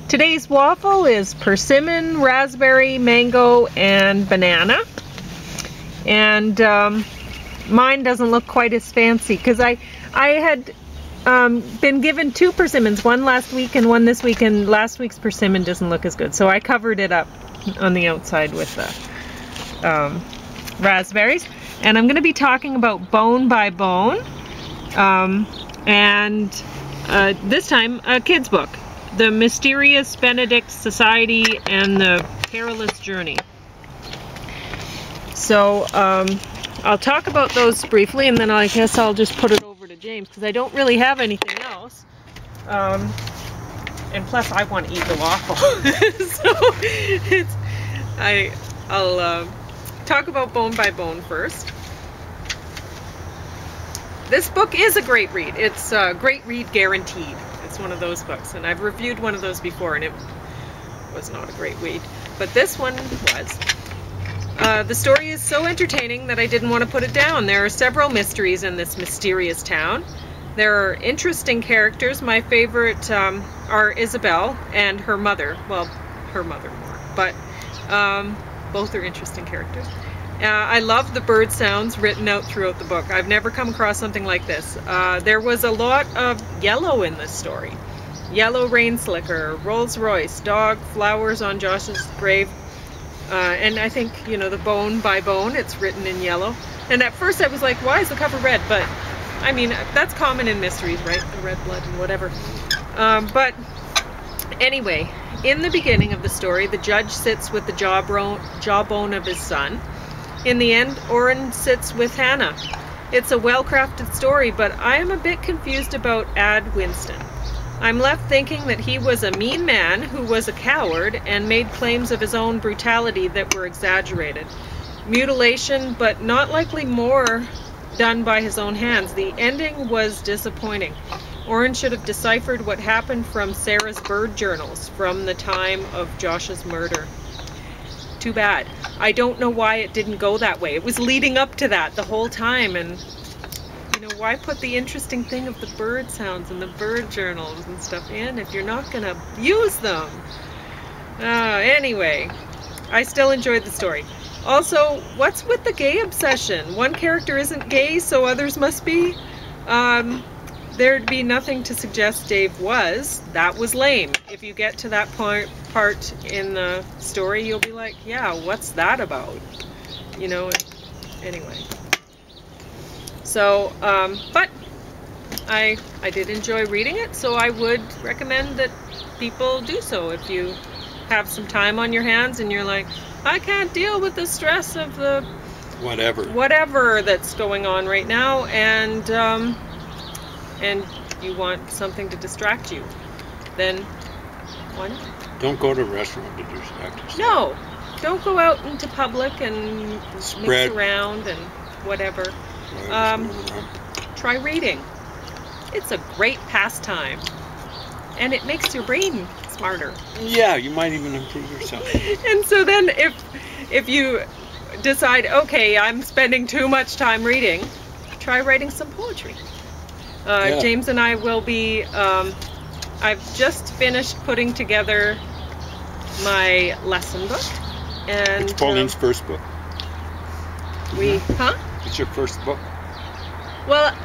Today's waffle is persimmon, raspberry, mango, and banana. And mine doesn't look quite as fancy because I had been given 2 persimmons, one last week and one this week, and last week's persimmon doesn't look as good. So I covered it up on the outside with the raspberries. And I'm going to be talking about Bone by Bone, and this time a kid's book, The Mysterious Benedict Society and the Perilous Journey. So I'll talk about those briefly, and then I guess I'll just put it over to James because I don't really have anything else. And plus I want to eat the waffle. So I'll talk about Bone by Bone first. This book is a great read. It's a great read guaranteed. It's one of those books, and I've reviewed one of those before and it was not a great read, but this one was. The story is so entertaining that I didn't want to put it down. There are several mysteries in this mysterious town. There are interesting characters. My favorite are Isabel and her mother. Well, her mother more, but both are interesting characters. I love the bird sounds written out throughout the book. I've never come across something like this. There was a lot of yellow in this story. Yellow rain slicker, Rolls Royce, dog, flowers on Josh's grave. And I think, you know, the Bone by Bone, it's written in yellow. And at first I was like, why is the cover red? But, I mean, that's common in mysteries, right? The red blood and whatever. But anyway, in the beginning of the story, the judge sits with the jawbone of his son. In the end, Oren sits with Hannah. It's a well-crafted story, but I am a bit confused about Ad Winston. I'm left thinking that he was a mean man who was a coward and made claims of his own brutality that were exaggerated. Mutilation, but not likely more done by his own hands. The ending was disappointing. Oren should have deciphered what happened from Sarah's bird journals from the time of Josh's murder. Too bad. I don't know why it didn't go that way. It was leading up to that the whole time, and you know, why put the interesting thing of the bird sounds and the bird journals and stuff in if you're not gonna use them? Anyway, I still enjoyed the story. Also, what's with the gay obsession? One character isn't gay, so others must be. There'd be nothing to suggest Dave was. That was lame. If you get to that part in the story, you'll be like, yeah, what's that about? You know, anyway. So, but I did enjoy reading it, so I would recommend that people do so if you have some time on your hands and you're like, I can't deal with the stress of the whatever that's going on right now, and you want something to distract you, then one. Don't go to a restaurant to distract yourself. No, don't go out into public and mix around and whatever. Try reading. It's a great pastime, and it makes your brain smarter. Yeah, you might even improve yourself. And so then if you decide, okay, I'm spending too much time reading, try writing some poetry. Yeah. James and I will be, I've just finished putting together my lesson book. And it's Pauline's first book. It's your first book? Well,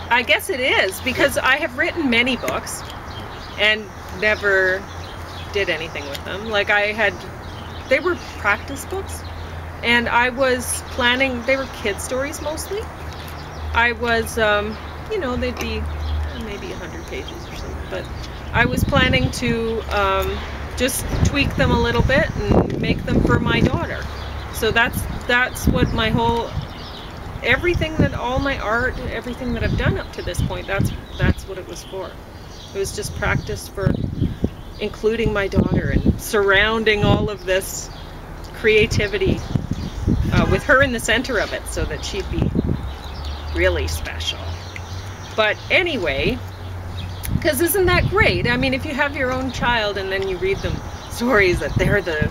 I guess it is, because I have written many books and never did anything with them. Like they were practice books, and I was planning, they were kid stories mostly. I was, you know, they'd be maybe 100 pages or something, but I was planning to just tweak them a little bit and make them for my daughter. So that's what my whole, everything that all my art, everything that I've done up to this point, that's what it was for. It was just practice for including my daughter and surrounding all of this creativity with her in the center of it, so that she'd be really special. But anyway, because isn't that great? I mean, if you have your own child and then you read them stories that they're the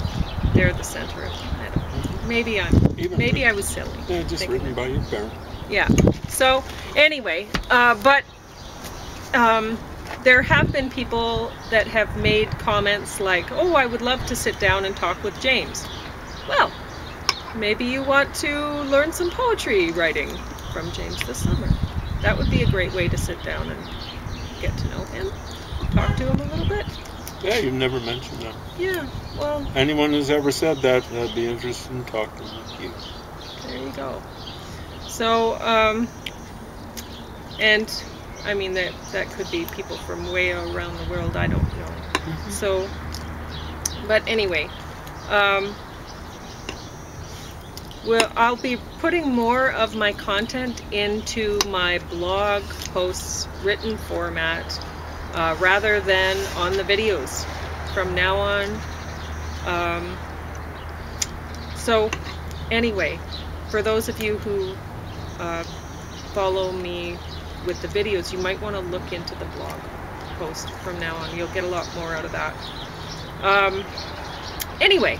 center of it. I don't know. Maybe I was silly. Yeah, just written by your parent. Yeah. So anyway, but there have been people that have made comments like, oh, I would love to sit down and talk with James. Well, maybe you want to learn some poetry writing from James this summer. That would be a great way to sit down and get to know him, talk to him a little bit. Yeah, you've never mentioned that. Yeah, well, Anyone who's ever said that, I'd be interested in talking with you. there you go. So, and I mean that could be people from way around the world, I don't know. Mm-hmm. So, but anyway, well, I'll be putting more of my content into my blog posts written format rather than on the videos from now on. So anyway, for those of you who follow me with the videos, you might want to look into the blog post from now on. You'll get a lot more out of that. Anyway,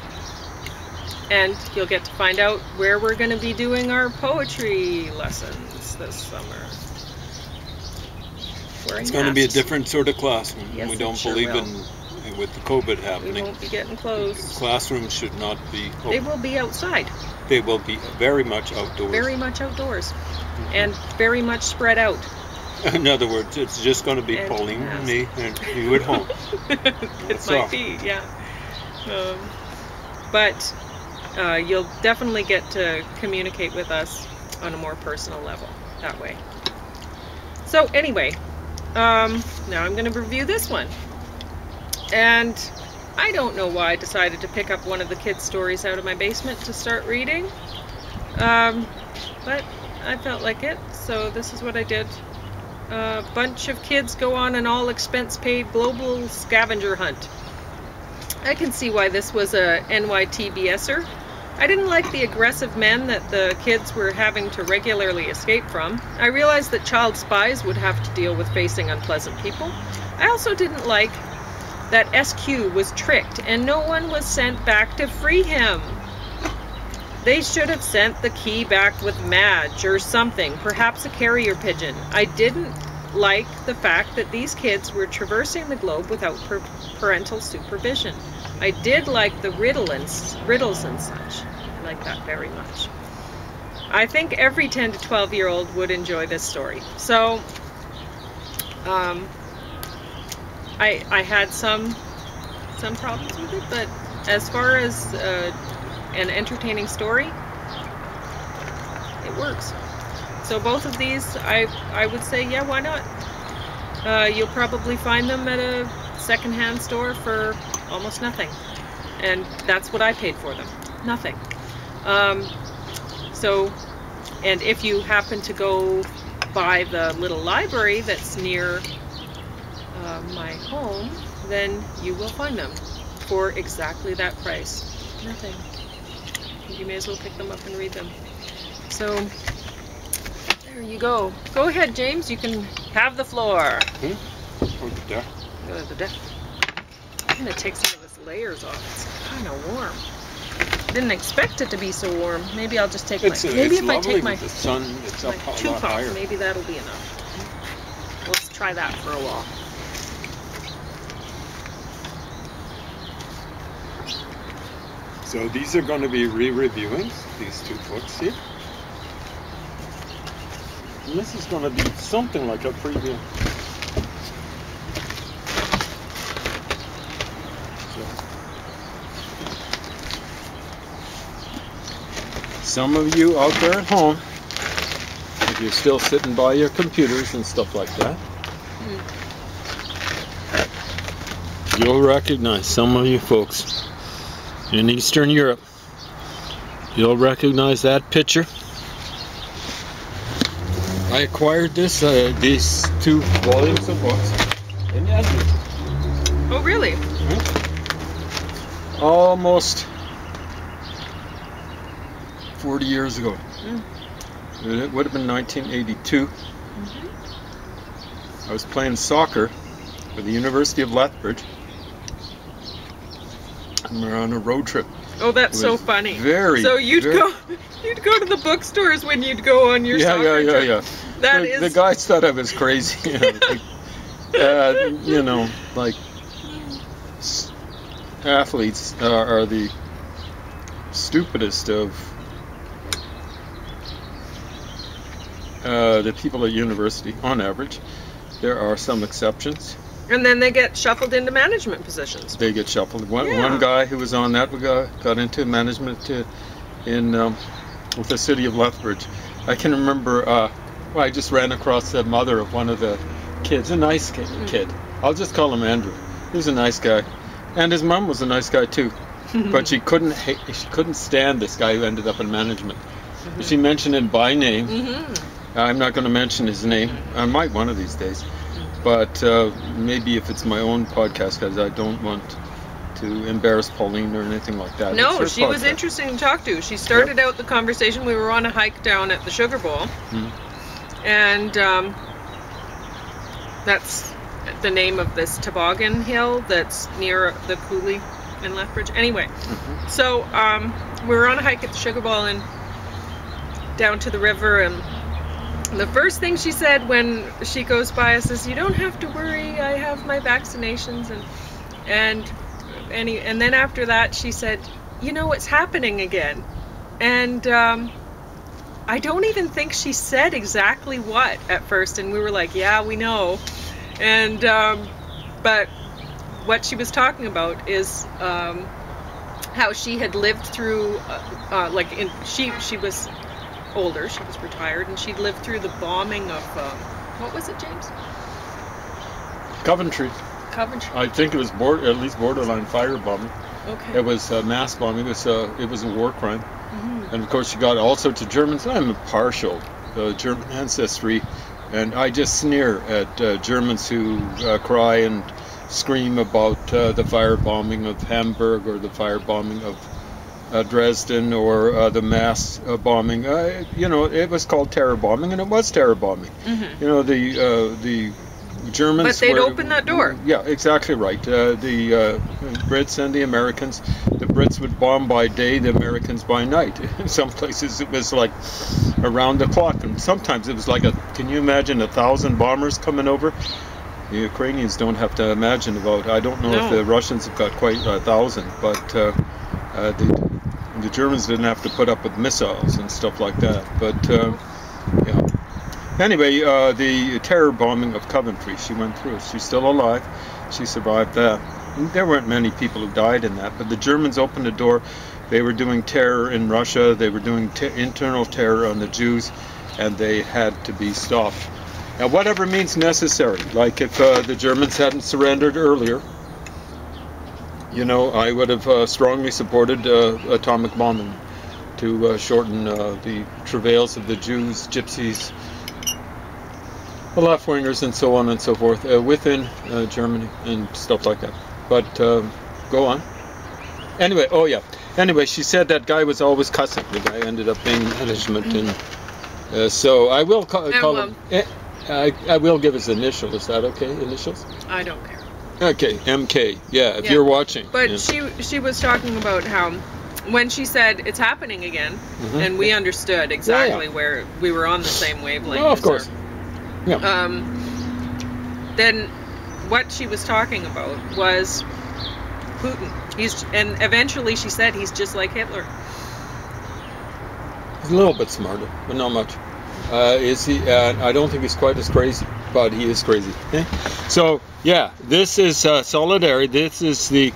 and you'll get to find out where we're going to be doing our poetry lessons this summer. It's going to be a different sort of classroom. Yes, we don't it sure believe will. in with the COVID We happening. won't be getting close. Classrooms should not be open. They will be outside. They will be very much outdoors. Very much outdoors. And very much spread out. In other words, it's just going to be And Pauline and masked. me and you at home. It That's might all. be, yeah. But you'll definitely get to communicate with us on a more personal level that way. So anyway, now I'm going to review this one. And I don't know why I decided to pick up one of the kids' stories out of my basement to start reading. But I felt like it, so this is what I did. A bunch of kids go on an all-expense-paid global scavenger hunt. I can see why this was a NYTBSer. I didn't like the aggressive men that the kids were having to regularly escape from. I realized that child spies would have to deal with facing unpleasant people. I also didn't like that SQ was tricked and no one was sent back to free him. They should have sent the key back with Madge or something, perhaps a carrier pigeon. I didn't like the fact that these kids were traversing the globe without parental supervision. I did like the riddles and such. I like that very much. I think every 10 to 12-year-old would enjoy this story. So, I had some problems with it, but as far as an entertaining story, it works. So both of these, I would say, yeah, why not? You'll probably find them at a secondhand store for almost nothing, and that's what I paid for them, nothing. So, and if you happen to go by the little library that's near my home, then you will find them for exactly that price. Nothing. You may as well pick them up and read them. So, there you go. Go ahead, James. You can have the floor. Or the deck. Go to the deck. I'm going to take some of this layers off. It's kind of warm. Didn't expect it to be so warm. Maybe I'll just take my... Maybe it's if I lovely take my... with the sun, it's up a two lot puffs, higher. maybe that'll be enough. Let's try that for a while. So these are going to be re-reviewing, these two books here. And this is going to be something like a preview. Some of you out there at home, if you're still sitting by your computers and stuff like that, you'll recognize, some of you folks in Eastern Europe, you'll recognize that picture. I acquired this, these two volumes of books in Edmonton. Oh, really? Almost 40 years ago. It would have been 1982. I was playing soccer for the University of Lethbridge. And we were on a road trip. Oh, that's so funny. So you'd go to the bookstores when you'd go on your soccer trip. Yeah. That is... The guys thought I was crazy. You know, like athletes are the stupidest of the people at university, on average. There are some exceptions. And then they get shuffled into management positions. They get shuffled. One guy who was on that got into management with the city of Lethbridge. I can remember, I just ran across the mother of one of the kids, a nice kid. I'll just call him Andrew. He was a nice guy. And his mom was a nice guy too. But she couldn't stand this guy who ended up in management. She mentioned him by name. I'm not going to mention his name. I might one of these days. But maybe if it's my own podcast, because I don't want to embarrass Pauline or anything like that. No, she was interesting to talk to. She started out the conversation. We were on a hike down at the Sugar Bowl. And that's the name of this toboggan hill that's near the coulee in Lethbridge. Anyway, so we were on a hike at the Sugar Bowl and down to the river, and the first thing she said when she goes by us is, "You don't have to worry, I have my vaccinations." And then after that she said, "You know, it's happening again." And I don't even think she said exactly what at first, and we were like, "Yeah, we know." And but what she was talking about is how she had lived through she was older, she was retired, and she'd lived through the bombing of what was it, James? Coventry. Coventry. I think it was at least borderline fire bombing. Okay. It was mass bombing. It was a war crime. And of course, you got all sorts of Germans. I'm a partial German ancestry, and I just sneer at Germans who cry and scream about the fire bombing of Hamburg or the fire bombing of Dresden or the mass bombing. You know, it was called terror bombing, and it was terror bombing. You know, the Germans. But they'd open that door. Yeah, exactly right. The Brits and the Americans. The Brits would bomb by day, the Americans by night. In some places it was like around the clock, and sometimes it was like can you imagine 1,000 bombers coming over? The Ukrainians don't have to imagine about. I don't know if the Russians have got quite 1,000, but the Germans didn't have to put up with missiles and stuff like that. But yeah. Anyway, the terror bombing of Coventry, she went through it. She's still alive. She survived that. And there weren't many people who died in that, but the Germans opened the door. They were doing terror in Russia. They were doing internal terror on the Jews, and they had to be stopped. Now, whatever means necessary, like if the Germans hadn't surrendered earlier, you know, I would have strongly supported atomic bombing to shorten the travails of the Jews, Gypsies, the left-wingers, and so on and so forth within Germany and stuff like that. But go on. Anyway, Anyway, she said that guy was always cussing. The guy ended up being management, and so I will call him. I will give his initial. Is that okay? Initials? I don't care. Okay, MK. Yeah, if you're watching. But she was talking about how when she said it's happening again, and we understood exactly where we were on the same wavelength. Oh, of course. Yeah. Then what she was talking about was Putin. And eventually she said he's just like Hitler. He's a little bit smarter, but not much. Is he? I don't think he's quite as crazy, but he is crazy. Okay? So yeah, this is Solidarity. This is the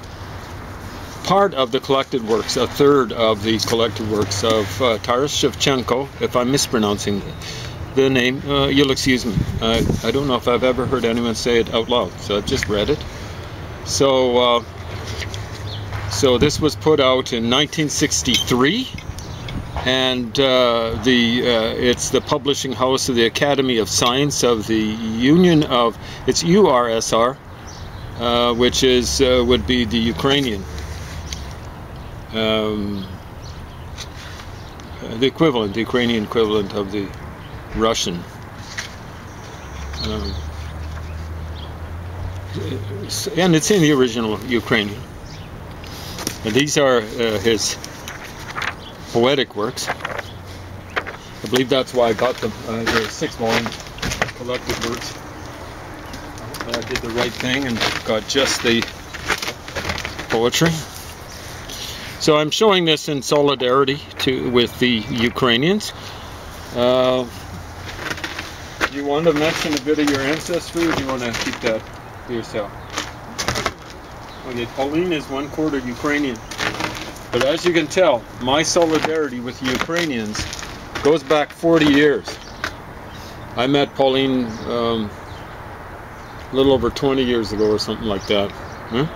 part of the collected works, a third of the collected works of Taras Shevchenko. If I'm mispronouncing the name, you'll excuse me. I don't know if I've ever heard anyone say it out loud, so I've just read it. So so this was put out in 1963, and it's the publishing house of the Academy of Science of the Union of, it's URSR, which is would be the Ukrainian, the equivalent, the Ukrainian equivalent of the Russian. And it's in the original Ukrainian. And these are his poetic works. I believe that's why I got them. They're 6-volume collected works. I did the right thing and got just the poetry. So I'm showing this in solidarity with the Ukrainians. You want to mention a bit of your ancestry, or do you want to keep that to yourself? Okay, Pauline is 1/4 Ukrainian. But as you can tell, my solidarity with the Ukrainians goes back 40 years. I met Pauline a little over 20 years ago or something like that. Huh?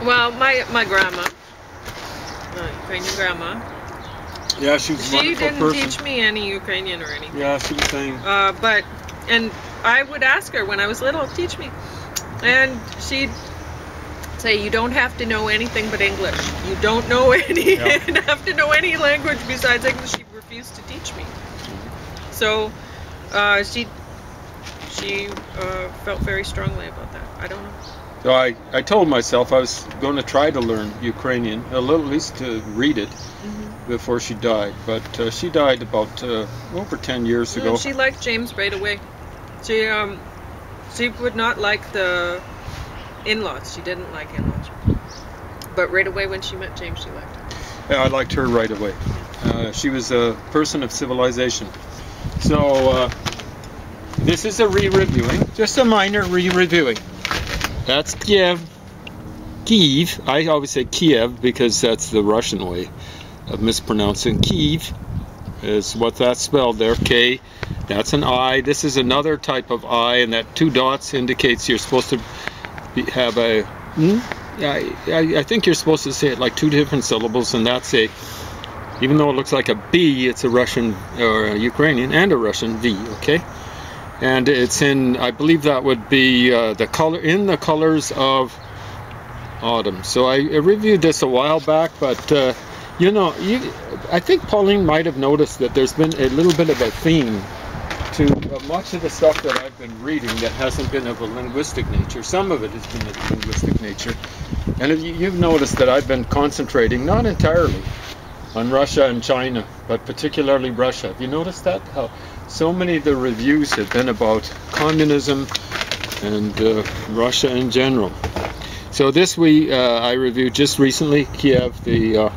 Well, my grandma, Ukrainian grandma, yeah, she was a wonderful didn't person. teach me any Ukrainian or anything. Yeah, she was saying. And I would ask her when I was little, teach me. And she'd say, you don't have to know anything but English. You don't know have to know any language besides English. She refused to teach me. So she felt very strongly about that. I don't know. So I told myself I was going to try to learn Ukrainian, at least to read it, before she died. But she died about over 10 years ago. She liked James right away. She would not like the in-laws. She didn't like in-laws. But right away when she met James, she liked him. Yeah, I liked her right away. She was a person of civilization. So this is a re-reviewing, just a minor re-reviewing. That's Kiev. Kiev. I always say Kiev because that's the Russian way of mispronouncing. Kiev is what that's spelled there. K. That's an I. This is another type of I, and that 2 dots indicates you're supposed to have a. I think you're supposed to say it like 2 different syllables, and that's a. Even though it looks like a B, it's a Russian or a Ukrainian and a Russian V. Okay. And it's in, I believe that would be the colors of autumn. So I reviewed this a while back, but you know, I think Pauline might have noticed that there's been a little bit of a theme to much of the stuff that I've been reading that hasn't been of a linguistic nature. Some of it has been of a linguistic nature. And you've noticed that I've been concentrating, not entirely, on Russia and China, but particularly Russia. Have you noticed that? How so many of the reviews have been about communism and Russia in general. So this I reviewed just recently, Kiev, the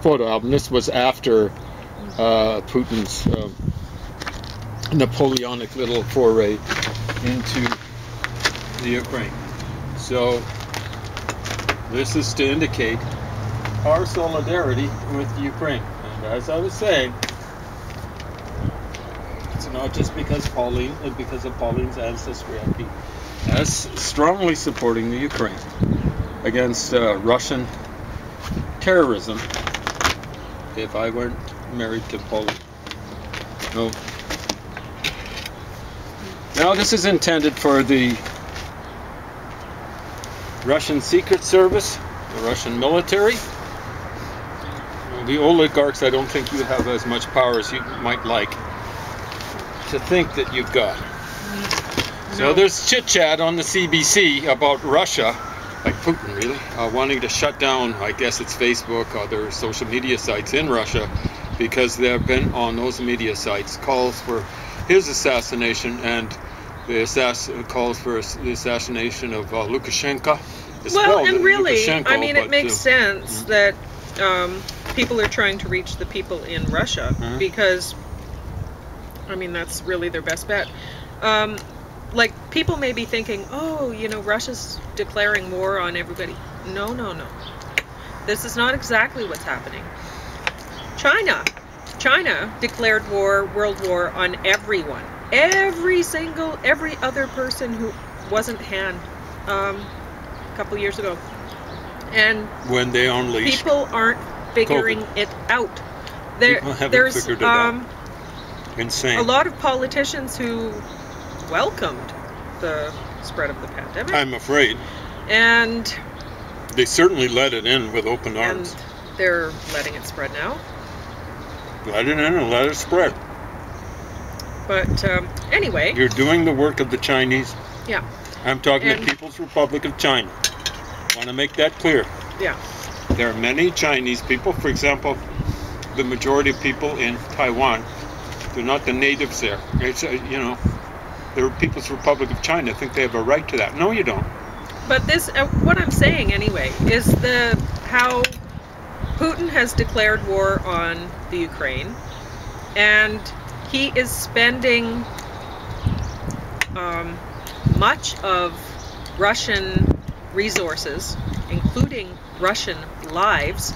photo album. This was after Putin's Napoleonic little foray into the Ukraine. So this is to indicate our solidarity with Ukraine. And as I was saying, it's not just because of Pauline's ancestry. I'd be as strongly supporting the Ukraine against Russian terrorism if I weren't married to Pauline. No. Now this is intended for the Russian Secret Service, the Russian military. The oligarchs, I don't think you have as much power as you might like to think that you've got. No. So there's chit-chat on the CBC about Russia, like Putin really, wanting to shut down, I guess it's Facebook, other social media sites in Russia, because there have been on those media sites calls for his assassination and the calls for the assassination of Lukashenko. Well, and really, I mean, it makes sense that people are trying to reach the people in Russia because, I mean, that's really their best bet. Like, people may be thinking, oh, you know, Russia's declaring war on everybody. No, no, no. This is not exactly what's happening. China declared world war on everyone. Every other person who wasn't Han a couple years ago. And when they unleashed people aren't figuring COVID. it out. People haven't figured it out. Insane. A lot of politicians who welcomed the spread of the pandemic. I'm afraid. And they certainly let it in with open arms. And they're letting it spread now. Let it in and let it spread. But anyway. You're doing the work of the Chinese. Yeah. I'm talking the People's Republic of China. I want to make that clear. Yeah. There are many Chinese people. For example, the majority of people in Taiwan, they're not the natives there. It's, you know, the People's Republic of China think they have a right to that. No, you don't. But this, what I'm saying anyway, is how Putin has declared war on the Ukraine, and he is spending much of Russian resources, including Russian lives,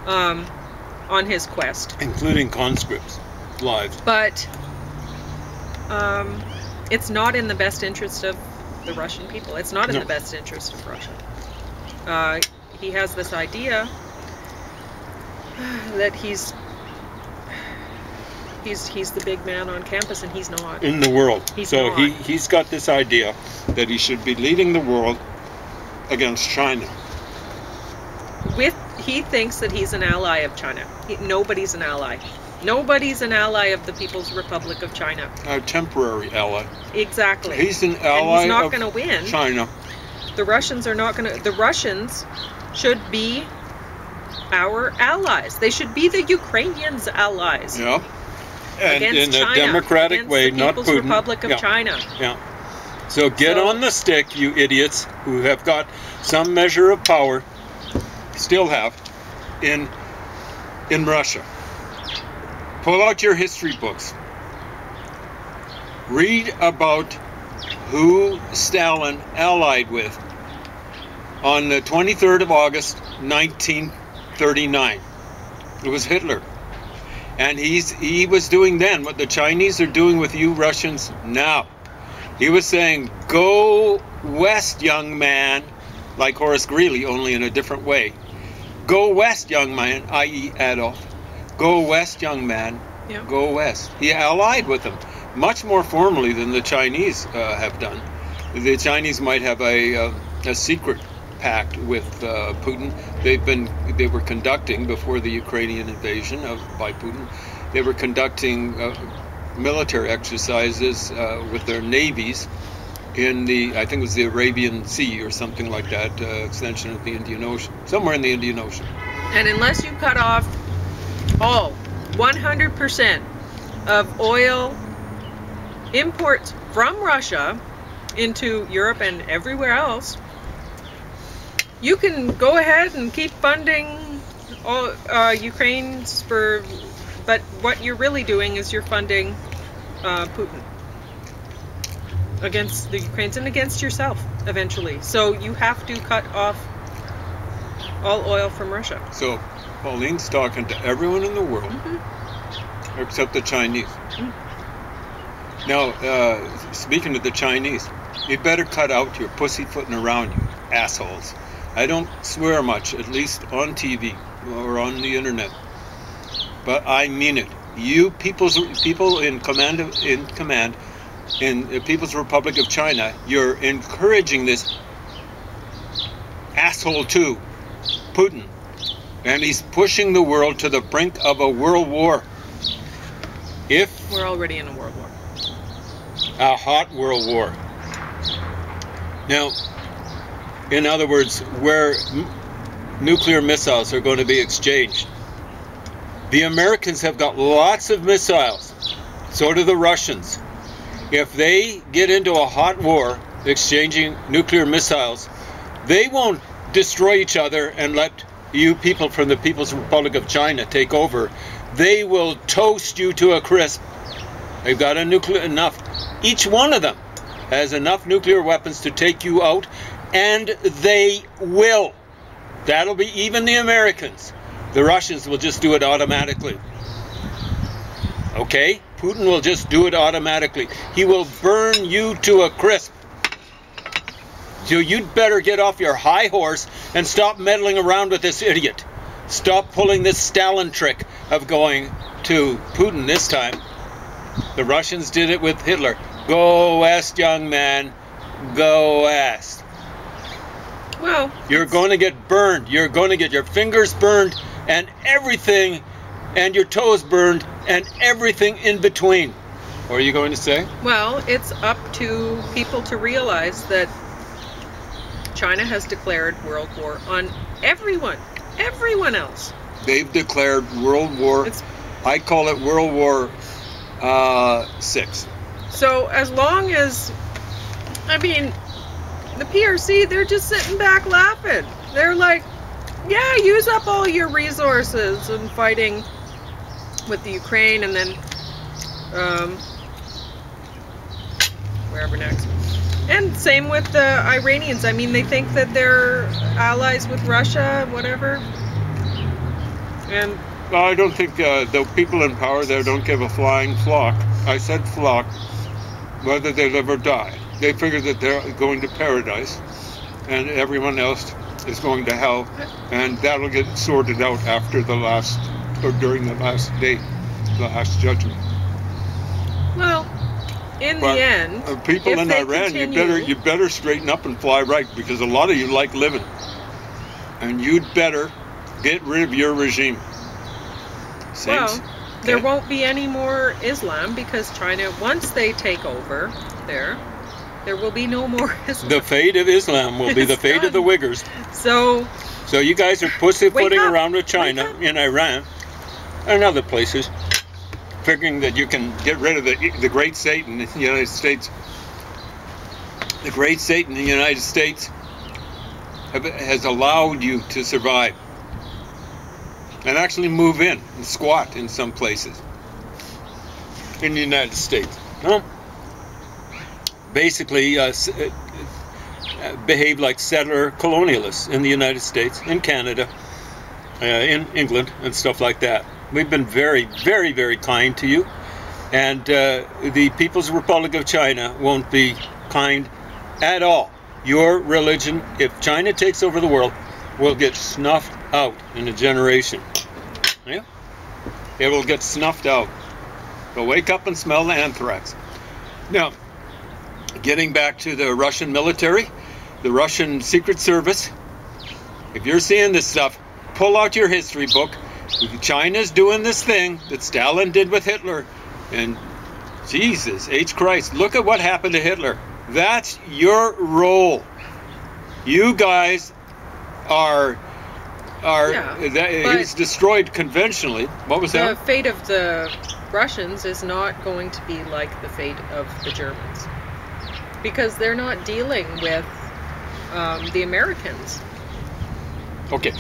on his quest. Including conscripts' lives. But it's not in the best interest of the Russian people. It's not in the best interest of Russia. He has this idea that he's the big man on campus, and he's not. In the world. He's got this idea that he should be leading the world against China. He thinks that he's an ally of China. Nobody's an ally. Nobody's an ally of the People's Republic of China. A temporary ally. Exactly. He's an ally and he's not of going to win. China. The Russians are not going to. The Russians should be our allies. They should be the Ukrainians' allies. Yeah. And against in a China, democratic way, the not People's Putin. Republic of China. Yeah. So get on the stick, you idiots who have got some measure of power, still have, in Russia. Pull out your history books. Read about who Stalin allied with on the 23rd of August, 1939. It was Hitler. And he was doing then what the Chinese are doing with you Russians now. He was saying, go west, young man, like Horace Greeley, only in a different way. Go west, young man, i.e. Adolf. Go west, young man. Yeah. Go west. He allied with them, much more formally than the Chinese have done. The Chinese might have a secret pact with Putin. They were conducting, before the Ukrainian invasion by Putin, they were conducting military exercises with their navies in I think it was the Arabian Sea or something like that, extension of the Indian Ocean, somewhere in the Indian Ocean. And unless you cut off all 100% of oil imports from Russia into Europe and everywhere else, you can go ahead and keep funding all Ukraine's but what you're really doing is you're funding Putin against the Ukrainians and against yourself eventually. So you have to cut off all oil from Russia. So Pauline's talking to everyone in the world except the Chinese. Now, speaking of the Chinese, you better cut out your pussyfooting around, you assholes. I don't swear much, at least on TV or on the internet, but I mean it. You people in command in the People's Republic of China, you're encouraging this asshole too, Putin, and he's pushing the world to the brink of a world war. If we're already in a world war, a hot world war. Now, in other words, where nuclear missiles are going to be exchanged. The Americans have got lots of missiles, so do the Russians. If they get into a hot war exchanging nuclear missiles, they won't destroy each other and let you people from the People's Republic of China take over. They will toast you to a crisp. They've got enough. Each one of them has enough nuclear weapons to take you out, and they will. That'll be even the Americans. The Russians will just do it automatically. Okay? Putin will just do it automatically. He will burn you to a crisp. So you'd better get off your high horse and stop meddling around with this idiot. Stop pulling this Stalin trick of going to Putin this time. The Russians did it with Hitler. Go west, young man. Go west. Well, you're going to get burned. You're going to get your fingers burned and everything, and your toes burned and everything in between. What are you going to say? Well, it's up to people to realize that China has declared world war on everyone else. They've declared World War, I call it World War VI. So as long as, I mean, the PRC, they're just sitting back laughing. They're like, yeah, use up all your resources in fighting with the Ukraine, and then wherever next. And same with the Iranians. I mean, they think that they're allies with Russia, whatever. And I don't think the people in power there don't give a flying flock. I said flock, whether they live or die. They figure that they're going to paradise, and everyone else is going to hell, and that'll get sorted out after the last, or during the last day, the last judgment. well, in the end, people if in they Iran, continue, you better straighten up and fly right, because a lot of you like living, and you'd better get rid of your regime. well, there won't be any more Islam, because China, once they take over there will be no more Islam. The fate of Islam will be the fate of the Uyghurs. So you guys are pussyfooting around with China in Iran and other places, figuring that you can get rid of the great Satan in the United States. The great Satan in the United States has allowed you to survive and actually move in and squat in some places in the United States. No? Basically behave like settler colonialists in the United States, in Canada, in England, and stuff like that. We've been very, very, very kind to you, and the People's Republic of China won't be kind at all. Your religion, if China takes over the world, will get snuffed out in a generation. Yeah? It will get snuffed out. They'll wake up and smell the anthrax. Now, getting back to the Russian military, the Russian Secret Service, if you're seeing this stuff, pull out your history book. China's doing this thing that Stalin did with Hitler, and Jesus H. Christ, look at what happened to Hitler. That's your role. You guys are he's destroyed conventionally. What was that? The fate of the Russians is not going to be like the fate of the Germans, because they're not dealing with the Americans. Okay,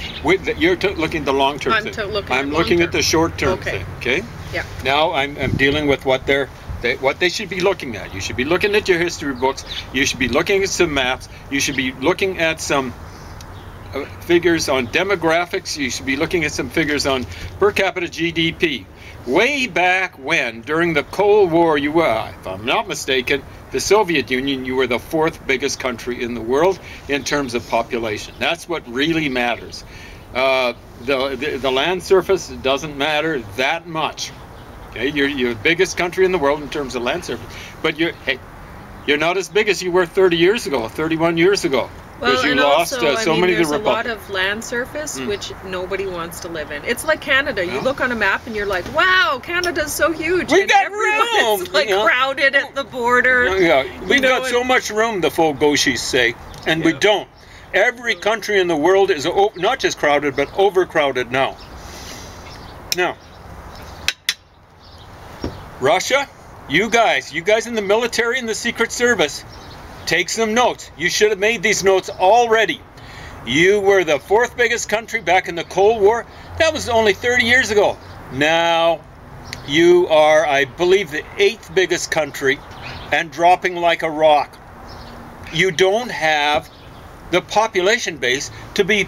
you're looking at the long-term thing. I'm looking at the short-term thing. Okay. Yeah. Now I'm dealing with what they should be looking at. You should be looking at your history books. You should be looking at some maps. You should be looking at some figures on demographics. You should be looking at some figures on per capita GDP. Way back when, during the Cold War, you were, if I'm not mistaken, the Soviet Union, you were the 4th biggest country in the world in terms of population. That's what really matters. The land surface doesn't matter that much. Okay, you're the biggest country in the world in terms of land surface, but you're not as big as you were 30 years ago, 31 years ago. Because you lost so many of the republics. There's a lot of land surface which nobody wants to live in. It's like Canada. You look on a map and you're like, wow, Canada's so huge. We got room. It's like crowded at the border. Yeah, we've got so much room, the Fogoshis say, and we don't. Every country in the world is not just crowded, but overcrowded now. Now, Russia, you guys in the military and the Secret Service, take some notes. You should have made these notes already. You were the 4th biggest country back in the Cold War. That was only 30 years ago. Now you are, I believe, the 8th biggest country and dropping like a rock. You don't have the population base to be